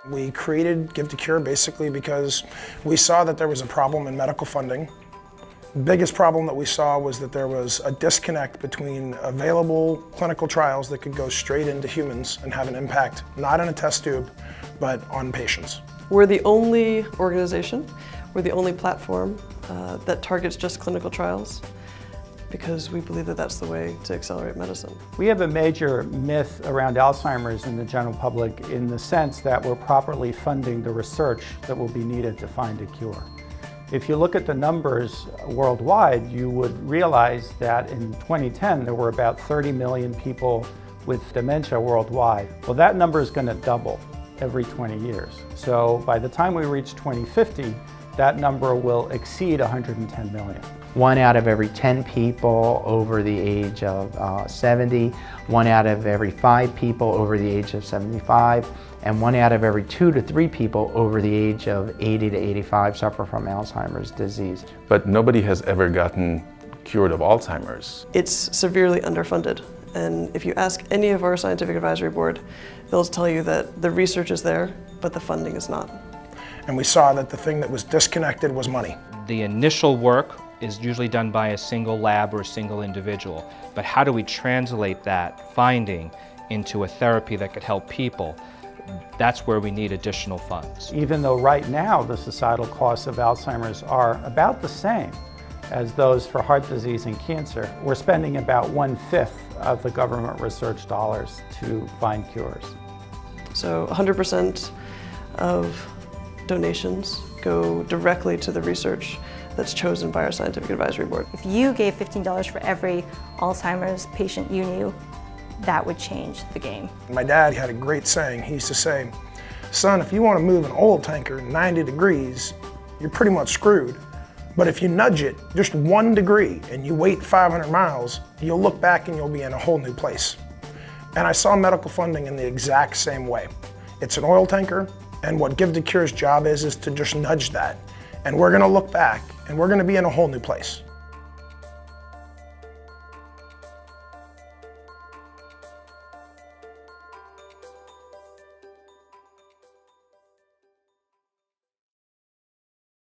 We created Give to Cure basically because we saw that there was a problem in medical funding. The biggest problem that we saw was that there was a disconnect between available clinical trials that could go straight into humans and have an impact, not in a test tube, but on patients. We're the only organization, we're the only platform that targets just clinical trials, because we believe that that's the way to accelerate medicine. We have a major myth around Alzheimer's in the general public in the sense that we're properly funding the research that will be needed to find a cure. If you look at the numbers worldwide, you would realize that in 2010 there were about 30 million people with dementia worldwide. Well, that number is going to double every 20 years. So by the time we reach 2050, that number will exceed 110 million. 1 out of every 10 people over the age of 70, 1 out of every 5 people over the age of 75, and 1 out of every 2 to 3 people over the age of 80 to 85 suffer from Alzheimer's disease. But nobody has ever gotten cured of Alzheimer's. It's severely underfunded, and if you ask any of our scientific advisory board, they'll tell you that the research is there, but the funding is not. And we saw that the thing that was disconnected was money. The initial work is usually done by a single lab or a single individual, but how do we translate that finding into a therapy that could help people? That's where we need additional funds. Even though right now the societal costs of Alzheimer's are about the same as those for heart disease and cancer, we're spending about 1/5 of the government research dollars to find cures. So 100% of donations go directly to the research that's chosen by our scientific advisory board. If you gave $15 for every Alzheimer's patient you knew, that would change the game. My dad had a great saying. He used to say, son, if you want to move an oil tanker 90 degrees, you're pretty much screwed. But if you nudge it just 1 degree and you wait 500 miles, you'll look back and you'll be in a whole new place. And I saw medical funding in the exact same way. It's an oil tanker, and what Give to Cure's job is to just nudge that. And we're going to look back and we're going to be in a whole new place.